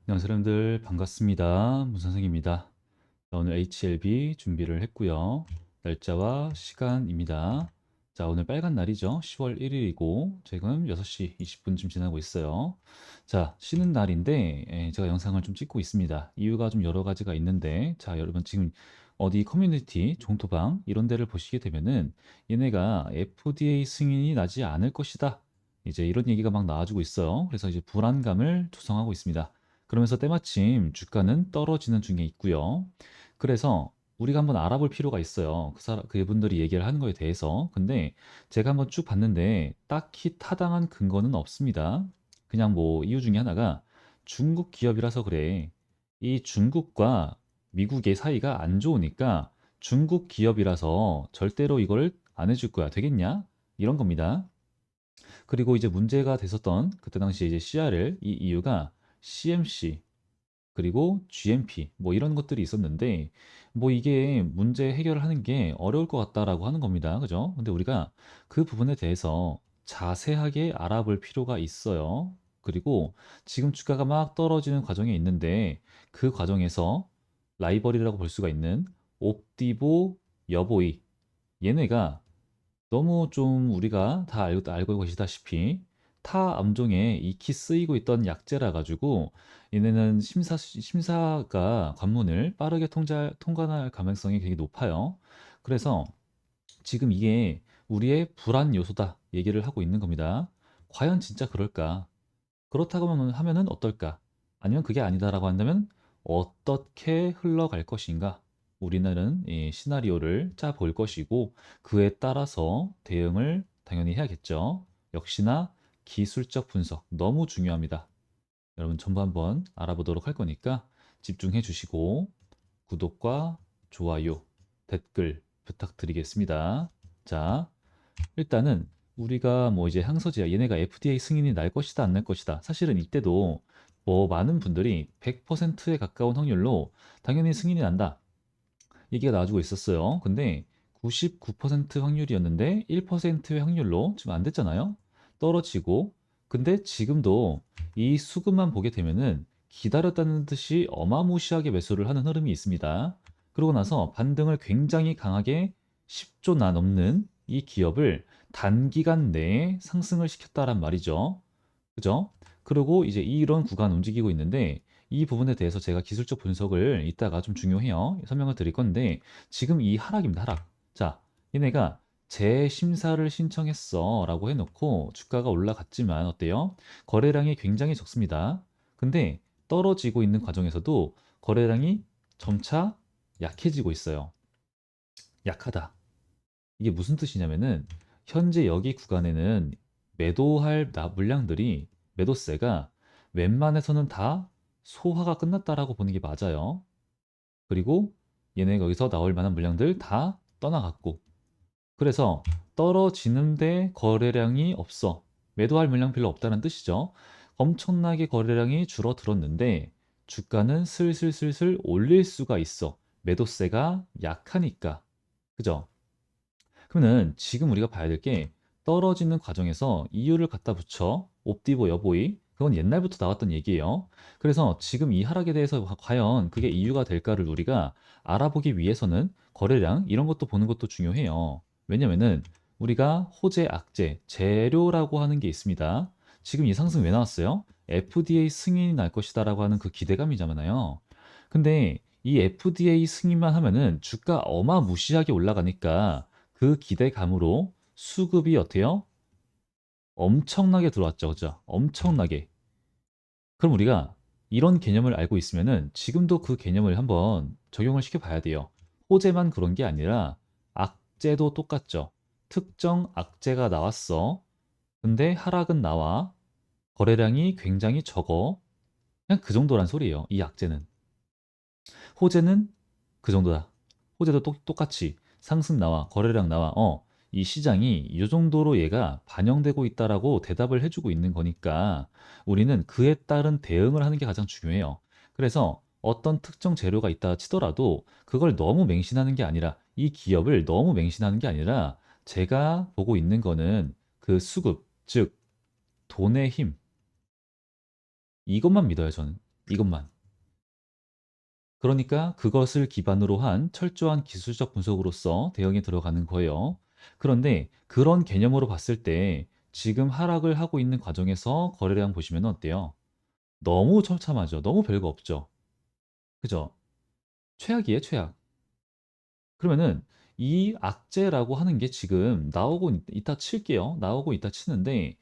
안녕하세요, 여러분들. 반갑습니다. 문선생입니다. 자, 오늘 HLB 준비를 했고요. 날짜와 시간입니다. 자, 오늘 빨간 날이죠. 10월 1일이고 지금 6시 20분쯤 지나고 있어요. 자, 쉬는 날인데 제가 영상을 좀 찍고 있습니다. 이유가 좀 여러 가지가 있는데, 자, 여러분 지금 어디 커뮤니티, 종토방 이런 데를 보시게 되면은 얘네가 FDA 승인이 나지 않을 것이다. 이제 이런 얘기가 막 나와주고 있어요. 그래서 이제 불안감을 조성하고 있습니다. 그러면서 때마침 주가는 떨어지는 중에 있고요. 그래서 우리가 한번 알아볼 필요가 있어요. 그분들이 얘기를 하는 거에 대해서. 근데 제가 한번 쭉 봤는데 딱히 타당한 근거는 없습니다. 그냥 뭐 이유 중에 하나가 중국 기업이라서 그래. 이 중국과 미국의 사이가 안 좋으니까 중국 기업이라서 절대로 이걸 안 해줄 거야. 되겠냐? 이런 겁니다. 그리고 이제 문제가 됐었던 그때 당시에 이제 CRL 이 이유가 CMC 그리고 GMP 뭐 이런 것들이 있었는데 뭐 이게 문제 해결을 하는 게 어려울 것 같다라고 하는 겁니다. 그죠? 근데 우리가 그 부분에 대해서 자세하게 알아볼 필요가 있어요. 그리고 지금 주가가 막 떨어지는 과정에 있는데 그 과정에서 라이벌이라고 볼 수가 있는 옵디보, 여보이 얘네가 너무 좀 우리가 다 알고 계시다시피 타 암종에 익히 쓰이고 있던 약재라 가지고 얘네는 심사가 관문을 빠르게 통과할 가능성이 굉장히 높아요. 그래서 지금 이게 우리의 불안 요소다 얘기를 하고 있는 겁니다. 과연 진짜 그럴까? 그렇다고 하면은 어떨까? 아니면 그게 아니다라고 한다면 어떻게 흘러갈 것인가? 우리는 이 시나리오를 짜 볼 것이고 그에 따라서 대응을 당연히 해야겠죠. 역시나 기술적 분석 너무 중요합니다. 여러분 전부 한번 알아보도록 할 거니까 집중해 주시고 구독과 좋아요, 댓글 부탁드리겠습니다. 자, 일단은 우리가 뭐 이제 항소지야 얘네가 FDA 승인이 날 것이다 안 날 것이다 사실은 이때도 뭐 많은 분들이 100%에 가까운 확률로 당연히 승인이 난다 얘기가 나와주고 있었어요. 근데 99% 확률이었는데 1%의 확률로 지금 안 됐잖아요. 떨어지고 근데 지금도 이 수급만 보게 되면은 기다렸다는 듯이 어마무시하게 매수를 하는 흐름이 있습니다. 그러고 나서 반등을 굉장히 강하게 10조나 넘는 이 기업을 단기간 내에 상승을 시켰다란 말이죠. 그죠? 그리고 이제 이런 구간 움직이고 있는데 이 부분에 대해서 제가 기술적 분석을 이따가 좀 중요해요. 설명을 드릴 건데 지금 이 하락입니다. 하락. 자, 얘네가 재심사를 신청했어 라고 해놓고 주가가 올라갔지만 어때요? 거래량이 굉장히 적습니다. 근데 떨어지고 있는 과정에서도 거래량이 점차 약해지고 있어요. 약하다. 이게 무슨 뜻이냐면은 현재 여기 구간에는 매도할 물량들이 매도세가 웬만해서는 다 소화가 끝났다라고 보는 게 맞아요. 그리고 얘네가 여기서 나올 만한 물량들 다 떠나갔고 그래서 떨어지는데 거래량이 없어. 매도할 물량 별로 없다는 뜻이죠. 엄청나게 거래량이 줄어들었는데 주가는 슬슬슬슬 올릴 수가 있어. 매도세가 약하니까. 그죠? 그러면은 지금 우리가 봐야 될 게 떨어지는 과정에서 이유를 갖다 붙여 옵디보 여보이 그건 옛날부터 나왔던 얘기예요. 그래서 지금 이 하락에 대해서 과연 그게 이유가 될까를 우리가 알아보기 위해서는 거래량 이런 것도 보는 것도 중요해요. 왜냐면은 우리가 호재, 악재, 재료라고 하는 게 있습니다. 지금 이 상승 왜 나왔어요? FDA 승인이 날 것이다라고 하는 그 기대감이잖아요. 근데 이 FDA 승인만 하면은 주가 어마무시하게 올라가니까 그 기대감으로 수급이 어때요? 엄청나게 들어왔죠. 그죠? 엄청나게. 그럼 우리가 이런 개념을 알고 있으면은 지금도 그 개념을 한번 적용을 시켜 봐야 돼요. 호재만 그런 게 아니라 악재도 똑같죠. 특정 악재가 나왔어. 근데 하락은 나와. 거래량이 굉장히 적어. 그냥 그 정도란 소리예요. 이 악재는. 호재는 그 정도다. 호재도 똑같이 상승 나와, 거래량 나와. 이 시장이 이 정도로 얘가 반영되고 있다라고 대답을 해주고 있는 거니까 우리는 그에 따른 대응을 하는 게 가장 중요해요. 그래서 어떤 특정 재료가 있다 치더라도 그걸 너무 맹신하는 게 아니라 이 기업을 너무 맹신하는 게 아니라 제가 보고 있는 거는 그 수급, 즉 돈의 힘 이것만 믿어요, 저는. 이것만. 그러니까 그것을 기반으로 한 철저한 기술적 분석으로서 대응에 들어가는 거예요. 그런데 그런 개념으로 봤을 때 지금 하락을 하고 있는 과정에서 거래량 보시면 어때요? 너무 처참하죠. 너무 별거 없죠. 그죠? 최악이에요, 최악. 그러면은 이 악재라고 하는 게 지금 나오고 있다 칠게요. 나오고 있다 치는데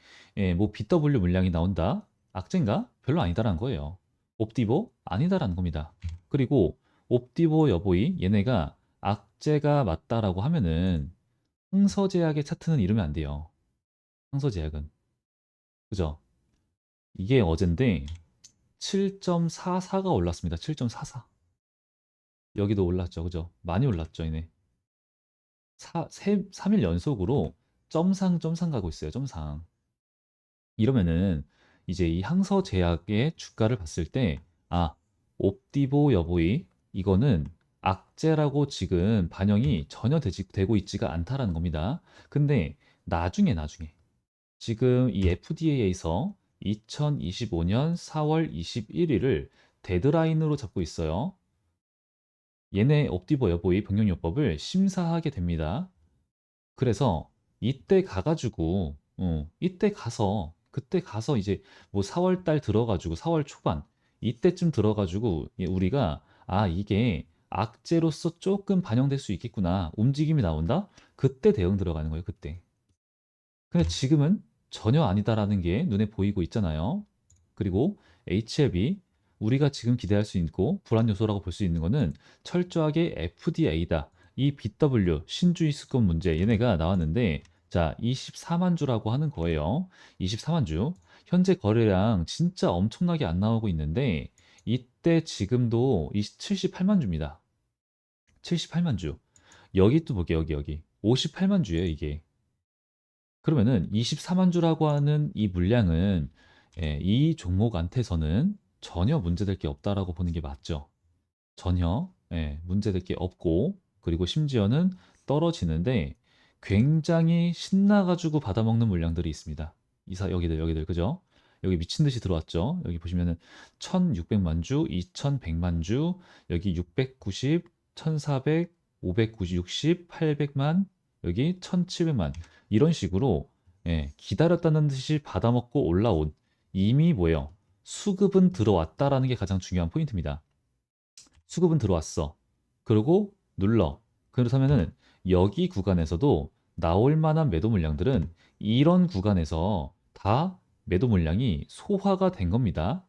뭐 BW 물량이 나온다. 악재인가? 별로 아니다라는 거예요. 옵디보 아니다라는 겁니다. 그리고 옵디보 여보이 얘네가 악재가 맞다라고 하면은 항서제약의 차트는 이러면 안 돼요. 항서제약은. 그죠? 이게 어젠데 7.44가 올랐습니다. 7.44. 여기도 올랐죠. 그죠? 많이 올랐죠, 얘네. 3일 연속으로 점상 가고 있어요. 점상. 이러면은 이제 이 항서 제약의 주가를 봤을 때 아, 옵디보 여보이 이거는 악재라고 지금 반영이 전혀 되고 있지가 않다라는 겁니다. 근데 나중에 지금 이 FDA에서 2025년 4월 21일을 데드라인으로 잡고 있어요. 얘네 옵디보 여보이 병용요법을 심사하게 됩니다. 그래서 이때 가가지고 이때 가서 그때 가서 이제 뭐 4월 달 들어가지고 4월 초반 이때쯤 들어가지고 우리가 아 이게 악재로서 조금 반영될 수 있겠구나 움직임이 나온다 그때 대응 들어가는 거예요 그때. 근데 지금은 전혀 아니다라는 게 눈에 보이고 있잖아요. 그리고 HLB 우리가 지금 기대할 수 있고 불안 요소라고 볼 수 있는 거는 철저하게 FDA다. 이 BW 신주의 수급 문제 얘네가 나왔는데 자 24만 주라고 하는 거예요. 24만 주. 현재 거래량 진짜 엄청나게 안 나오고 있는데 이때 지금도 78만 주입니다. 78만 주. 여기 또 볼게요. 여기. 58만 주예요, 이게. 그러면은 24만 주라고 하는 이 물량은 이 종목한테서는 전혀 문제될 게 없다라고 보는 게 맞죠. 전혀 문제될 게 없고 그리고 심지어는 떨어지는데 굉장히 신나가지고 받아먹는 물량들이 있습니다. 여기들 그죠? 여기 미친 듯이 들어왔죠. 여기 보시면은 1,600만 주, 2,100만 주, 여기 690, 1,400, 590, 60, 800만, 여기 1,700만 이런 식으로 기다렸다는 듯이 받아먹고 올라온 이미 뭐예요? 수급은 들어왔다라는 게 가장 중요한 포인트입니다. 수급은 들어왔어. 그리고 눌러. 그렇다면은 여기 구간에서도 나올 만한 매도 물량들은 이런 구간에서 다 매도 물량이 소화가 된 겁니다.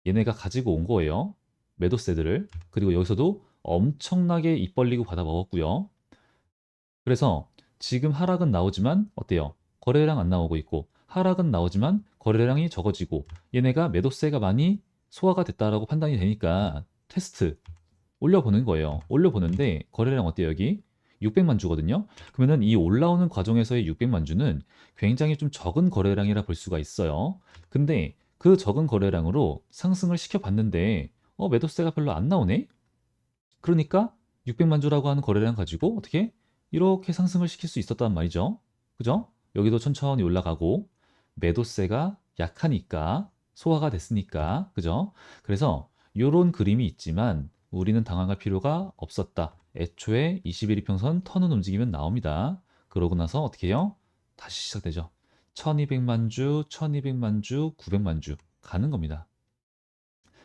얘네가 가지고 온 거예요. 매도세들을. 그리고 여기서도 엄청나게 입 벌리고 받아 먹었고요. 그래서 지금 하락은 나오지만 어때요? 거래량 안 나오고 있고 하락은 나오지만 거래량이 적어지고 얘네가 매도세가 많이 소화가 됐다라고 판단이 되니까 테스트 올려보는 거예요. 올려보는데 거래량 어때요, 여기? 600만 주거든요. 그러면은 이 올라오는 과정에서의 600만 주는 굉장히 좀 적은 거래량이라 볼 수가 있어요. 근데 그 적은 거래량으로 상승을 시켜봤는데 매도세가 별로 안 나오네? 그러니까 600만 주라고 하는 거래량 가지고 어떻게 이렇게 상승을 시킬 수 있었단 말이죠. 그죠? 여기도 천천히 올라가고 매도세가 약하니까 소화가 됐으니까 그죠? 그래서 이런 그림이 있지만 우리는 당황할 필요가 없었다. 애초에 21 이평선 터는 움직이면 나옵니다. 그러고 나서 어떻게 해요? 다시 시작되죠. 1200만 주, 1200만 주, 900만 주 가는 겁니다.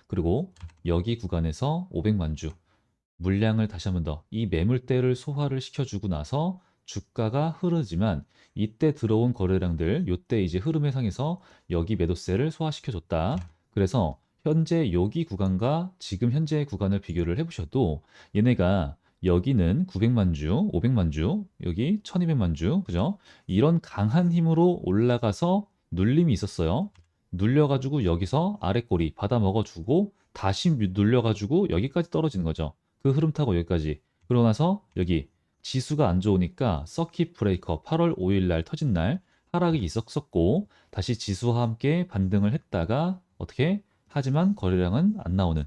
그리고 여기 구간에서 500만 주 물량을 다시 한번 더 이 매물대를 소화를 시켜주고 나서 주가가 흐르지만 이때 들어온 거래량들 요때 이제 흐름의 상에서 여기 매도세를 소화시켜줬다. 그래서 현재 여기 구간과 지금 현재의 구간을 비교를 해보셔도 얘네가 여기는 900만 주, 500만 주, 여기 1200만 주, 그죠? 이런 강한 힘으로 올라가서 눌림이 있었어요. 눌려가지고 여기서 아래 꼬리 받아 먹어주고 다시 눌려가지고 여기까지 떨어지는 거죠. 그 흐름 타고 여기까지. 그러고 나서 여기 지수가 안 좋으니까 서킷 브레이커 8월 5일 날 터진 날 하락이 있었고 다시 지수와 함께 반등을 했다가 어떻게 하지만 거래량은 안 나오는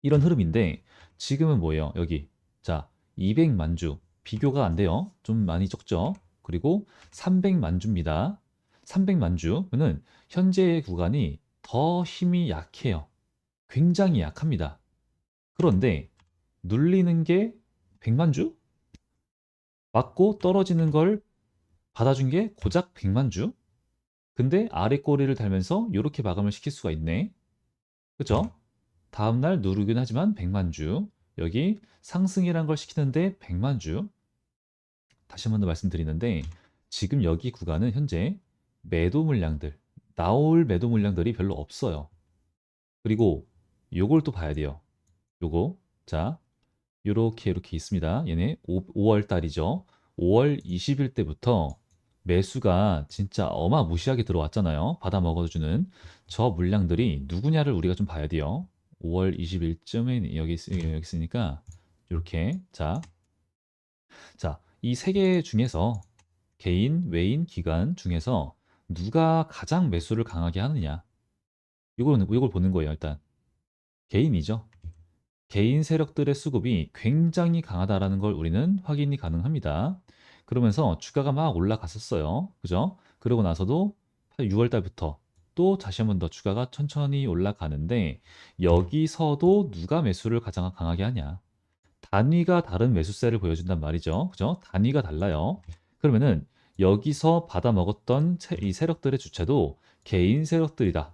이런 흐름인데 지금은 뭐예요? 여기 자 200만 주 비교가 안 돼요. 좀 많이 적죠. 그리고 300만 주입니다. 300만 주는 현재의 구간이 더 힘이 약해요. 굉장히 약합니다. 그런데 눌리는 게 100만 주? 맞고 떨어지는 걸 받아준 게 고작 100만 주? 근데 아래 꼬리를 달면서 이렇게 마감을 시킬 수가 있네. 그죠? 다음날 누르긴 하지만 100만 주. 여기 상승이란 걸 시키는데 100만 주. 다시 한 번 더 말씀드리는데 지금 여기 구간은 현재 매도 물량들, 나올 매도 물량들이 별로 없어요. 그리고 요걸 또 봐야 돼요. 요거. 자, 요렇게 있습니다. 얘네 5월 달이죠. 5월 20일 때부터 매수가 진짜 어마무시하게 들어왔잖아요. 받아 먹어주는 저 물량들이 누구냐를 우리가 좀 봐야 돼요. 5월 20일쯤에 여기 있으니까 이렇게 자, 이 세 개 중에서 개인, 외인, 기관 중에서 누가 가장 매수를 강하게 하느냐. 이걸 보는 거예요, 일단. 개인이죠. 개인 세력들의 수급이 굉장히 강하다라는 걸 우리는 확인이 가능합니다. 그러면서 주가가 막 올라갔었어요. 그죠? 그러고 나서도 6월 달부터 또 다시 한 번 더 주가가 천천히 올라가는데 여기서도 누가 매수를 가장 강하게 하냐? 단위가 다른 매수세를 보여준단 말이죠. 그죠? 단위가 달라요. 그러면은 여기서 받아 먹었던 이 세력들의 주체도 개인 세력들이다.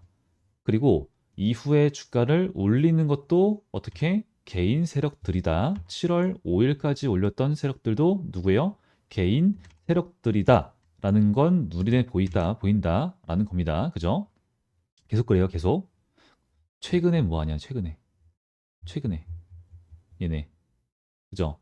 그리고 이후에 주가를 올리는 것도 어떻게 개인 세력들이다. 7월 5일까지 올렸던 세력들도 누구예요? 개인 세력들이다. 라는 건 눈에 보인다라는 겁니다. 그죠? 계속 그래요, 계속. 최근에 뭐 하냐, 최근에. 얘네. 그죠?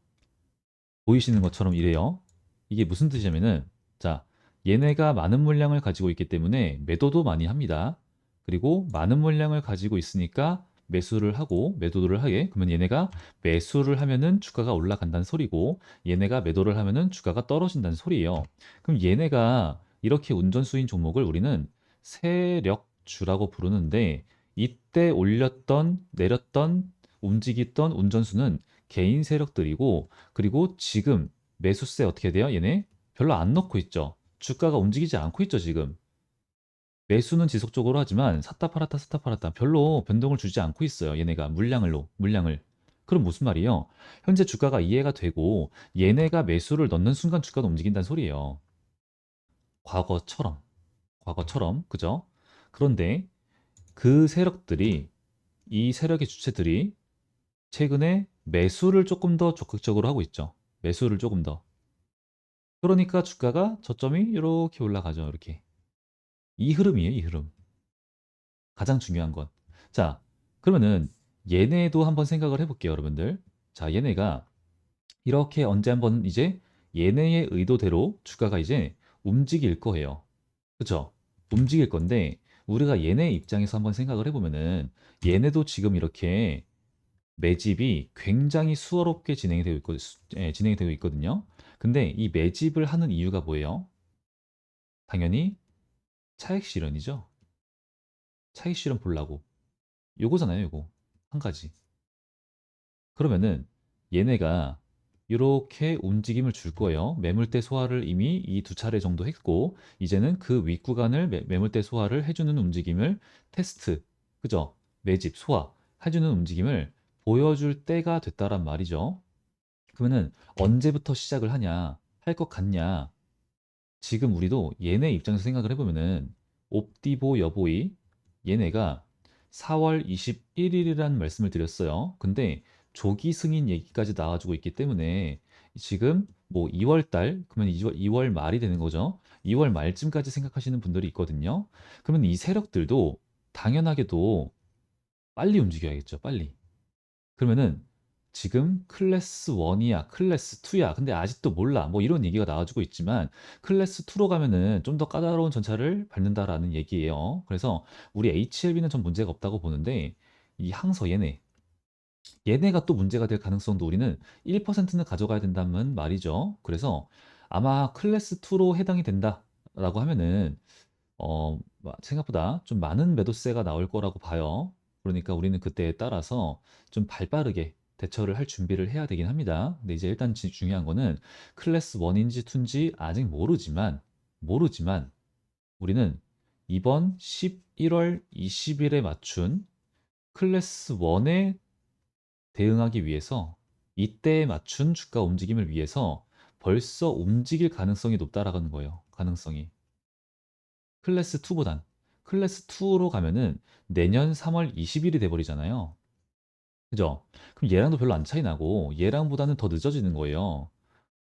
보이시는 것처럼 이래요. 이게 무슨 뜻이냐면은, 자, 얘네가 많은 물량을 가지고 있기 때문에 매도도 많이 합니다. 그리고 많은 물량을 가지고 있으니까 매수를 하고 매도를 하게. 그러면 얘네가 매수를 하면은 주가가 올라간다는 소리고 얘네가 매도를 하면은 주가가 떨어진다는 소리예요. 그럼 얘네가 이렇게 운전수인 종목을 우리는 세력주라고 부르는데 이때 올렸던 내렸던 움직였던 운전수는 개인 세력들이고 그리고 지금 매수세 어떻게 돼요? 얘네 별로 안 넣고 있죠. 주가가 움직이지 않고 있죠, 지금. 매수는 지속적으로 하지만 샀다 팔았다 별로 변동을 주지 않고 있어요. 얘네가 물량을. 그럼 무슨 말이에요? 현재 주가가 이해가 되고 얘네가 매수를 넣는 순간 주가가 움직인다는 소리예요. 과거처럼. 과거처럼. 그죠? 그런데 그 세력들이 이 세력의 주체들이 최근에 매수를 조금 더 적극적으로 하고 있죠. 매수를 조금 더. 그러니까 주가가 저점이 이렇게 올라가죠. 이렇게. 이 흐름이에요, 이 흐름. 가장 중요한 건. 자, 그러면은 얘네도 한번 생각을 해볼게요, 여러분들. 자, 얘네가 이렇게 언제 한번 이제 얘네의 의도대로 주가가 이제 움직일 거예요. 그쵸? 움직일 건데 우리가 얘네 입장에서 한번 생각을 해보면은 얘네도 지금 이렇게 매집이 굉장히 수월하게 진행이 되고 있거든요. 근데 이 매집을 하는 이유가 뭐예요? 당연히 차익 실현이죠. 차익 실현 보려고. 요거잖아요, 요거. 한 가지. 그러면은 얘네가 이렇게 움직임을 줄 거예요. 매물대 소화를 이미 이 두 차례 정도 했고, 이제는 그 윗구간을 매물대 소화를 해주는 움직임을 테스트, 그죠? 매집, 소화 해주는 움직임을 보여줄 때가 됐다란 말이죠. 그러면은 언제부터 시작을 하냐, 할 것 같냐. 지금 우리도 얘네 입장에서 생각을 해보면은 옵디보 여보이 얘네가 4월 21일이라는 말씀을 드렸어요. 근데 조기 승인 얘기까지 나와주고 있기 때문에 지금 뭐 2월 달 그러면 2월 말이 되는 거죠. 2월 말쯤까지 생각하시는 분들이 있거든요. 그러면 이 세력들도 당연하게도 빨리 움직여야겠죠. 빨리. 그러면은 지금 클래스 1이야, 클래스 2야. 근데 아직도 몰라. 뭐 이런 얘기가 나와주고 있지만 클래스 2로 가면은 좀 더 까다로운 전차를 밟는다라는 얘기예요. 그래서 우리 HLB는 전 문제가 없다고 보는데 이 항서 얘네가 또 문제가 될 가능성도 우리는 1%는 가져가야 된다는 말이죠. 그래서 아마 클래스 2로 해당이 된다라고 하면은 생각보다 좀 많은 매도세가 나올 거라고 봐요. 그러니까 우리는 그때에 따라서 좀 발빠르게 대처를 할 준비를 해야 되긴 합니다. 근데 이제 일단 중요한 거는 클래스 1인지 2인지 아직 모르지만 우리는 이번 11월 20일에 맞춘 클래스 1에 대응하기 위해서 이때에 맞춘 주가 움직임을 위해서 벌써 움직일 가능성이 높다라는 거예요. 가능성이. 클래스 2보단. 클래스 2로 가면은 내년 3월 20일이 돼 버리잖아요. 그죠? 그럼 얘랑도 별로 안 차이 나고 얘랑보다는 더 늦어지는 거예요.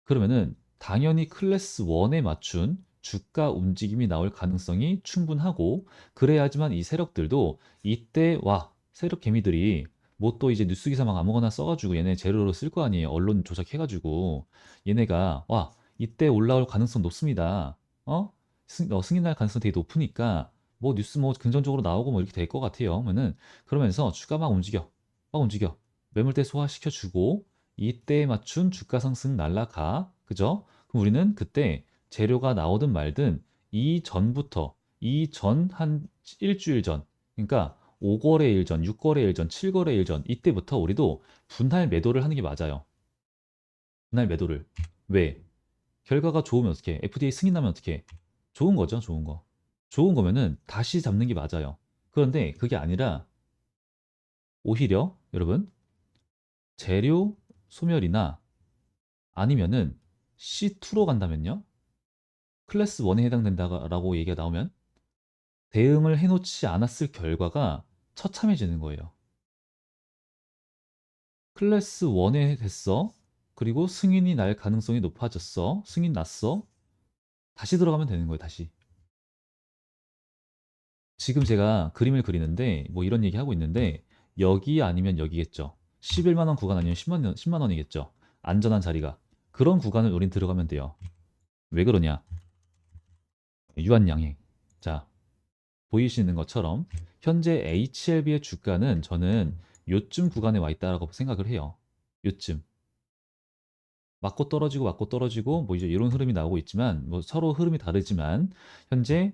그러면은 당연히 클래스 1에 맞춘 주가 움직임이 나올 가능성이 충분하고, 그래야지만 이 세력들도 이때 와 세력 개미들이 뭐 또 이제 뉴스 기사 막 아무거나 써가지고 얘네 재료로 쓸 거 아니에요. 언론 조작해가지고 얘네가 와 이때 올라올 가능성 높습니다. 승인날 가능성 되게 높으니까 뭐 뉴스 뭐 긍정적으로 나오고 뭐 이렇게 될 것 같아요. 그러면서 주가 막 움직여 매물대 소화시켜주고 이때에 맞춘 주가 상승 날라가. 그죠? 그럼 우리는 그때 재료가 나오든 말든 이전 한 일주일 전, 그러니까 5거래일 전, 6거래일 전, 7거래일 전 이때부터 우리도 분할 매도를 하는 게 맞아요. 분할 매도를. 왜? 결과가 좋으면 어떻게? FDA 승인 나면 어떻게? 좋은 거죠, 좋은 거. 좋은 거면은 다시 잡는 게 맞아요. 그런데 그게 아니라 오히려 여러분 재료 소멸이나 아니면은 C2로 간다면요. 클래스 1에 해당된다라고 얘기가 나오면 대응을 해놓지 않았을 결과가 처참해지는 거예요. 클래스 1에 됐어. 그리고 승인이 날 가능성이 높아졌어. 승인 났어. 다시 들어가면 되는 거예요, 다시. 지금 제가 그림을 그리는데 뭐 이런 얘기 하고 있는데 여기 아니면 여기겠죠. 11만 원 구간 아니면 10만 원이겠죠. 안전한 자리가. 그런 구간을 우린 들어가면 돼요. 왜 그러냐? 유한양행. 자, 보이시는 것처럼 현재 HLB의 주가는 저는 요쯤 구간에 와 있다라고 생각을 해요. 요쯤. 맞고 떨어지고 뭐 이제 이런 흐름이 나오고 있지만 뭐 서로 흐름이 다르지만 현재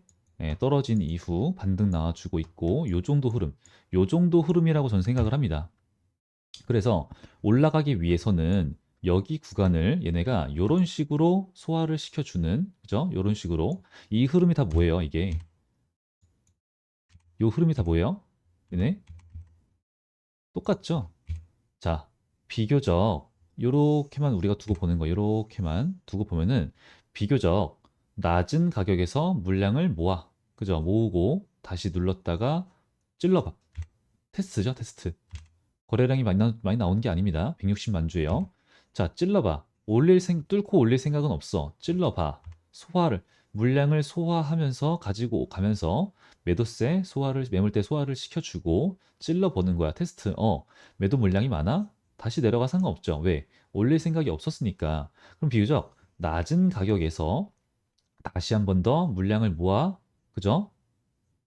떨어진 이후 반등 나와주고 있고 요 정도 흐름, 요 정도 흐름이라고 저는 생각을 합니다. 그래서 올라가기 위해서는 여기 구간을 얘네가 요런 식으로 소화를 시켜주는, 그죠? 요런 식으로 이 흐름이 다 뭐예요? 이게 요 흐름이 다 뭐예요? 얘네 똑같죠? 자, 비교적 요렇게만 우리가 두고 보는 거, 요렇게만 두고 보면은 비교적 낮은 가격에서 물량을 모아. 그죠? 모으고 다시 눌렀다가 찔러봐. 테스트죠, 테스트. 거래량이 많이 나오는 게 아닙니다. 160만 주예요. 자, 찔러봐. 뚫고 올릴 생각은 없어. 찔러봐. 소화를, 물량을 소화하면서 가지고 가면서 매물대 소화를 시켜주고 찔러보는 거야. 테스트. 매도 물량이 많아? 다시 내려가 상관없죠. 왜? 올릴 생각이 없었으니까. 그럼 비교적 낮은 가격에서 다시 한 번 더 물량을 모아. 그죠?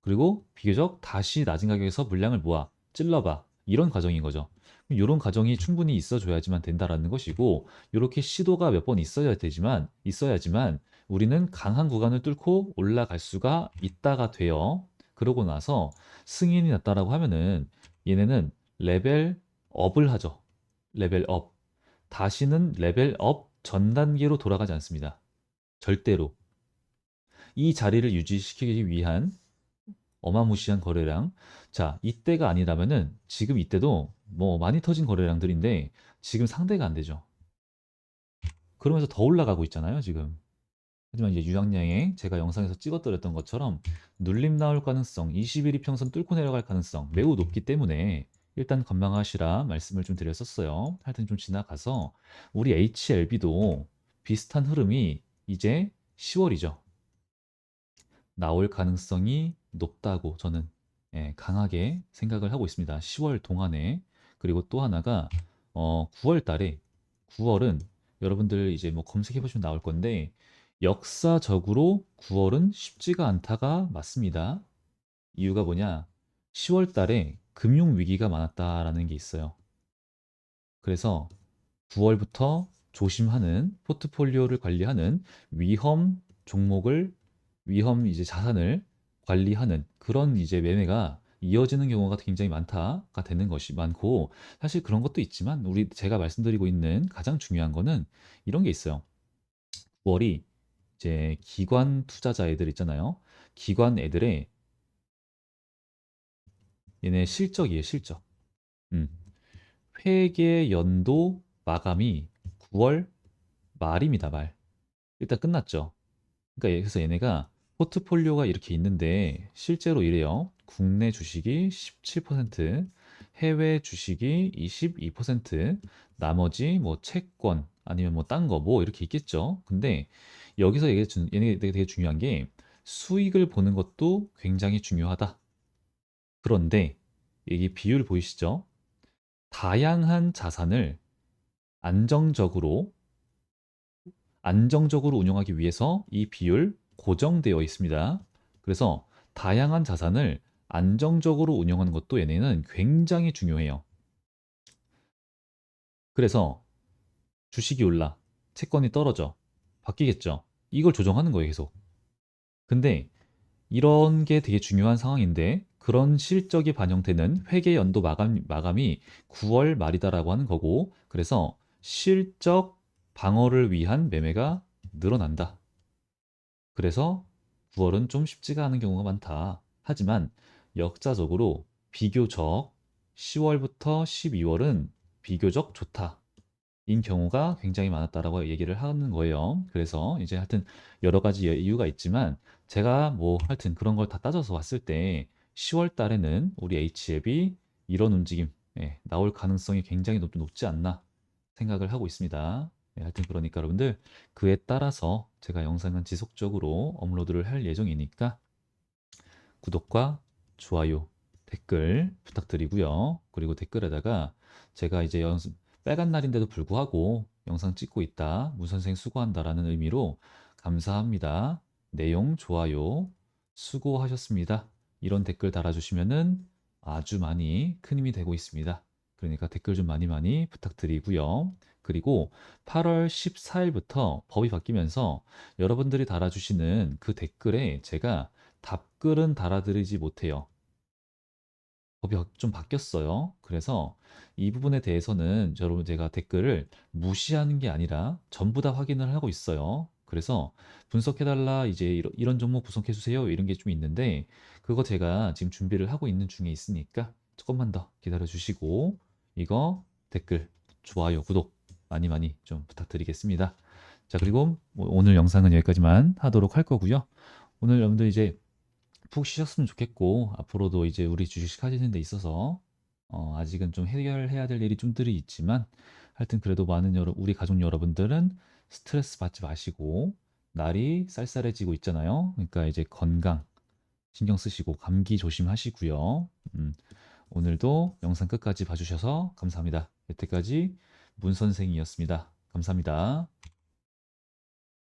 그리고 비교적 다시 낮은 가격에서 물량을 모아 찔러봐, 이런 과정인 거죠. 이런 과정이 충분히 있어줘야지만 된다라는 것이고, 이렇게 시도가 몇 번 있어야지만 우리는 강한 구간을 뚫고 올라갈 수가 있다가 돼요. 그러고 나서 승인이 났다라고 하면은 얘네는 레벨 업을 하죠. 레벨 업. 다시는 레벨 업 전 단계로 돌아가지 않습니다. 절대로. 이 자리를 유지시키기 위한 어마무시한 거래량. 자, 이때가 아니라면은 지금 이때도 뭐 많이 터진 거래량들인데 지금 상대가 안 되죠. 그러면서 더 올라가고 있잖아요, 지금. 하지만 이제 유양량에 제가 영상에서 찍어드렸던 것처럼 눌림 나올 가능성, 21 이평선 뚫고 내려갈 가능성 매우 높기 때문에 일단 건강하시라 말씀을 좀 드렸었어요. 하여튼 좀 지나가서 우리 HLB도 비슷한 흐름이 이제 10월이죠. 나올 가능성이 높다고 저는 강하게 생각을 하고 있습니다. 10월 동안에. 그리고 또 하나가 9월 달에, 9월은 여러분들 이제 뭐 검색해 보시면 나올 건데 역사적으로 9월은 쉽지가 않다가 맞습니다. 이유가 뭐냐? 10월 달에 금융 위기가 많았다라는 게 있어요. 그래서 9월부터 조심하는, 포트폴리오를 관리하는 위험 종목을, 위험 이제 자산을 관리하는 그런 이제 매매가 이어지는 경우가 굉장히 많다가 되는 것이 많고, 사실 그런 것도 있지만 제가 말씀드리고 있는 가장 중요한 거는 이런 게 있어요. 9월이 이제 기관 투자자 애들 있잖아요. 기관 애들의 얘네 실적이에요, 실적. 음. 회계 연도 마감이 9월 말입니다, 말. 일단 끝났죠. 그러니까 그래서 얘네가 포트폴리오가 이렇게 있는데 실제로 이래요. 국내 주식이 17%, 해외 주식이 22%, 나머지 뭐 채권 아니면 뭐 딴 거 뭐 이렇게 있겠죠. 근데 여기서 얘네 되게 중요한 게 수익을 보는 것도 굉장히 중요하다. 그런데 여기 비율 보이시죠? 다양한 자산을 안정적으로 안정적으로 운영하기 위해서 이 비율 고정되어 있습니다. 그래서 다양한 자산을 안정적으로 운영하는 것도 얘네는 굉장히 중요해요. 그래서 주식이 올라, 채권이 떨어져. 바뀌겠죠. 이걸 조정하는 거예요, 계속. 근데 이런 게 되게 중요한 상황인데 그런 실적이 반영되는 회계 연도 마감이 9월 말이다라고 하는 거고 그래서 실적 방어를 위한 매매가 늘어난다. 그래서 9월은 좀 쉽지가 않은 경우가 많다. 하지만 역사적으로 비교적 10월부터 12월은 비교적 좋다. 인 경우가 굉장히 많았다라고 얘기를 하는 거예요. 그래서 이제 하여튼 여러 가지 이유가 있지만 제가 뭐 하여튼 그런 걸 다 따져서 왔을 때 10월 달에는 우리 H앱이 이런 움직임 나올 가능성이 굉장히 높지 않나 생각을 하고 있습니다. 하여튼 그러니까 여러분들 그에 따라서 제가 영상은 지속적으로 업로드를 할 예정이니까 구독과 좋아요, 댓글 부탁드리고요. 그리고 댓글에다가 제가 이제 빨간 날인데도 불구하고 영상 찍고 있다. 문 선생 수고한다라는 의미로 감사합니다. 내용 좋아요, 수고하셨습니다. 이런 댓글 달아주시면은 아주 많이 큰 힘이 되고 있습니다. 그러니까 댓글 좀 많이 많이 부탁드리고요. 그리고 8월 14일부터 법이 바뀌면서 여러분들이 달아주시는 그 댓글에 제가 답글은 달아드리지 못해요. 법이 좀 바뀌었어요. 그래서 이 부분에 대해서는 여러분 제가 댓글을 무시하는 게 아니라 전부 다 확인을 하고 있어요. 그래서 분석해달라, 이제 이런 종목 분석해주세요. 이런 게 좀 있는데 그거 제가 지금 준비를 하고 있는 중에 있으니까 조금만 더 기다려 주시고 이거 댓글, 좋아요, 구독 많이 많이 좀 부탁드리겠습니다. 자, 그리고 오늘 영상은 여기까지만 하도록 할 거고요. 오늘 여러분들 이제 푹 쉬셨으면 좋겠고 앞으로도 이제 우리 주식 하시는 데 있어서 아직은 좀 해결해야 될 일이 좀들이 있지만 하여튼 그래도 우리 가족 여러분들은 스트레스 받지 마시고 날이 쌀쌀해지고 있잖아요. 그러니까 이제 건강 신경 쓰시고 감기 조심하시고요. 오늘도 영상 끝까지 봐주셔서 감사합니다. 여태까지 문 선생이었습니다. 감사합니다.